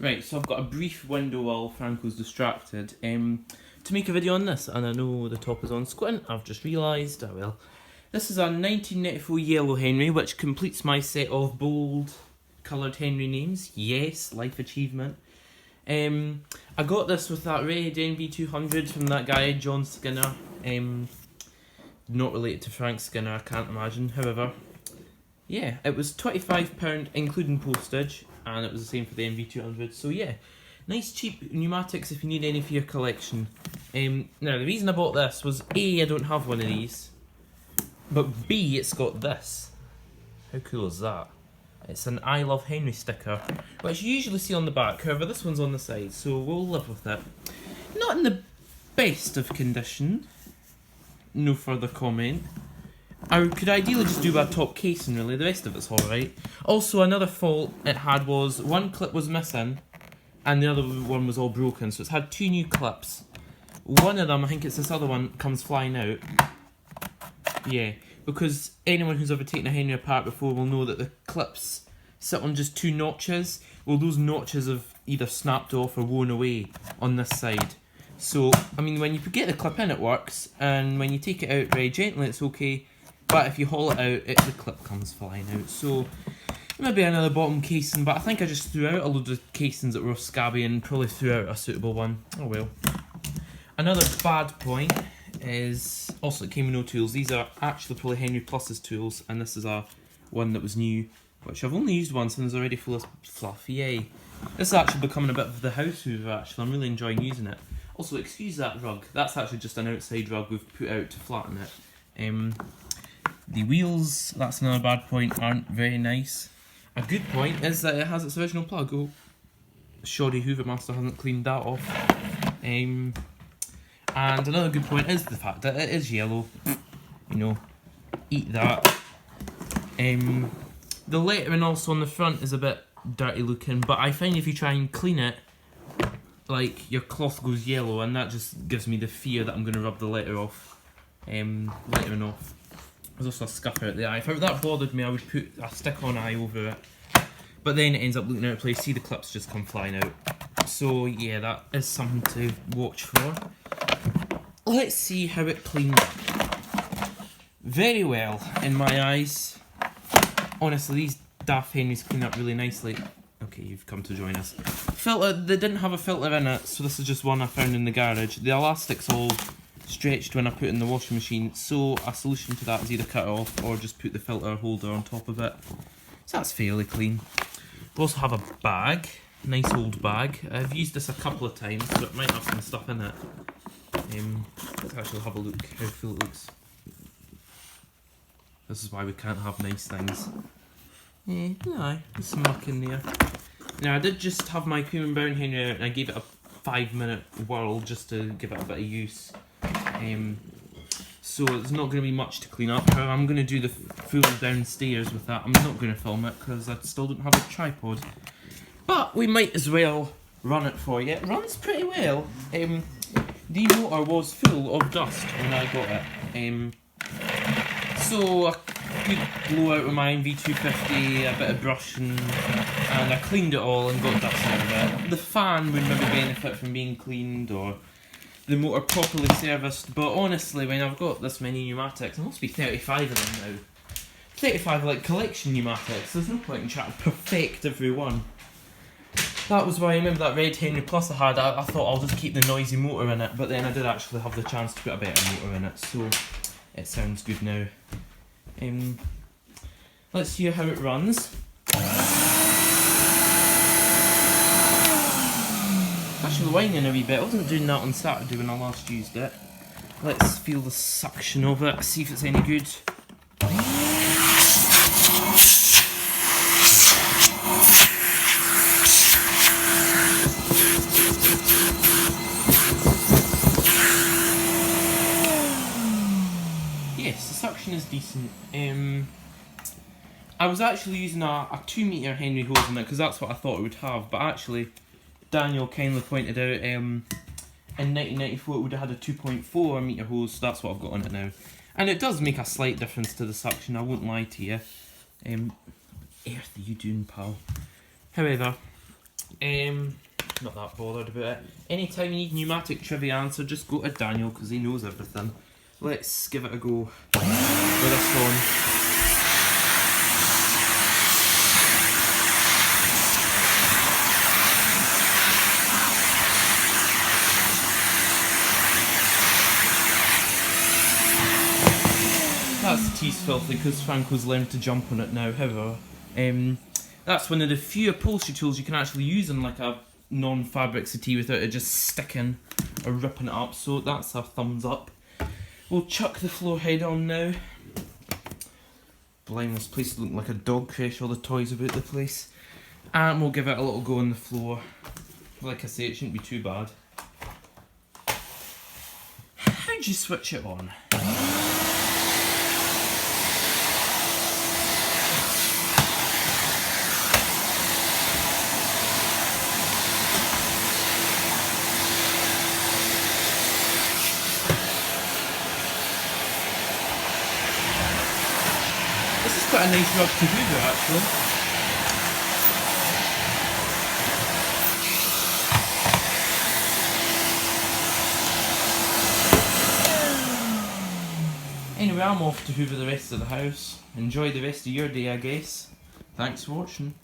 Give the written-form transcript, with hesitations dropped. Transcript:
Right, so I've got a brief window while Franco's distracted to make a video on this, and I know the top is on squint. I've just realised, this is a 1994 yellow Henry, which completes my set of bold coloured Henry names. Yes, life achievement. I got this with that red HVR200 from that guy, John Skinner. Not related to Frank Skinner, I can't imagine. However, yeah, it was £25 including postage, and it was the same for the HVR200. So yeah, nice cheap pneumatics if you need any for your collection. Now the reason I bought this was A, I don't have one of these, but B, it's got this. How cool is that? It's an I Love Henry sticker, which you usually see on the back. However, this one's on the side, so we'll live with it. Not in the best of condition. No further comment. I could ideally just do a top casing, really. The rest of it's alright. Also, another fault it had was one clip was missing and the other one was all broken. So it's had two new clips. One of them, I think it's this other one, comes flying out. Yeah, because anyone who's ever taken a Henry apart before will know that the clips sit on just two notches. Well, those notches have either snapped off or worn away on this side. So, I mean, when you get the clip in, it works, and when you take it out very gently, it's okay. But if you haul it out, the clip comes flying out. So, maybe another bottom casing, but I think I just threw out a load of casings that were scabby and probably threw out a suitable one. Oh well. Another bad point is, also it came with no tools. These are actually probably Henry Plus's tools, and this is a one that was new, which I've only used once and is already full of fluff. Yay. This is actually becoming a bit of the house Hoover, actually. I'm really enjoying using it. Also, excuse that rug. That's actually just an outside rug we've put out to flatten it. The wheels, that's another bad point, aren't very nice. A good point is that it has its original plug. Oh, shoddy Hoover master hasn't cleaned that off. And another good point is the fact that it is yellow. You know, eat that. The lettering also on the front is a bit dirty looking, but I find if you try and clean it, like, your cloth goes yellow, and that just gives me the fear that I'm going to rub the lettering off. There's also a scuff out the eye. If that bothered me, I would put a stick-on eye over it. But then it ends up looking out of place. See, the clips just come flying out. So yeah, that is something to watch for. Let's see how it cleaned up. Very well, in my eyes. Honestly, these daft Henrys clean up really nicely. Okay, you've come to join us. Filter, they didn't have a filter in it, so this is just one I found in the garage. The elastic's all stretched when I put it in the washing machine, so a solution to that is either cut it off or just put the filter holder on top of it. So that's fairly clean. We also have a bag, nice old bag. I've used this a couple of times, so it might have some stuff in it. Let's actually have a look how full it looks. This is why we can't have nice things. Yeah, no, there's some muck in there. Now, I did just have my cream and brown Henry out and I gave it a 5-minute whirl just to give it a bit of use. So it's not going to be much to clean up. However, I'm going to do the full downstairs with that. I'm not going to film it because I still don't have a tripod. But we might as well run it for you. It runs pretty well. The motor was full of dust when I got it. So a good blowout with my HVR250, a bit of brush, and I cleaned it all and got dust out of it. The fan would maybe benefit from being cleaned, or the motor properly serviced, but honestly, when I've got this many pneumatics, there must be 35 of them now. 35 like collection pneumatics, there's no point in trying to perfect every one. That was why I remember that red Henry Plus I had. I thought I'll just keep the noisy motor in it, but then I did actually have the chance to put a better motor in it, so it sounds good now. Let's see how it runs. Actually whining a wee bit. I wasn't doing that on Saturday when I last used it. Let's feel the suction of it, see if it's any good. Yes, the suction is decent. I was actually using a 2 metre Henry hose in it because that's what I thought it would have, but actually Daniel kindly pointed out in 1994 it would have had a 2.4 metre hose, so that's what I've got on it now. And it does make a slight difference to the suction, I won't lie to you. Earth are you doing, pal? However, Not that bothered about it. Anytime you need pneumatic trivia answer, just go to Daniel because he knows everything. Let's give it a go with this one. That's the tea's filthy because Franco's learned to jump on it now, however. That's one of the few upholstery tools you can actually use on like a non-fabric settee without it just sticking or ripping it up, so that's a thumbs up. We'll chuck the floor head on now. Blind, this place is looking like a dog crash, all the toys about the place. And we'll give it a little go on the floor. Like I say, it shouldn't be too bad. How'd you switch it on? This is quite a nice rug to Hoover actually. Anyway, I'm off to Hoover the rest of the house. Enjoy the rest of your day, I guess. Thanks for watching.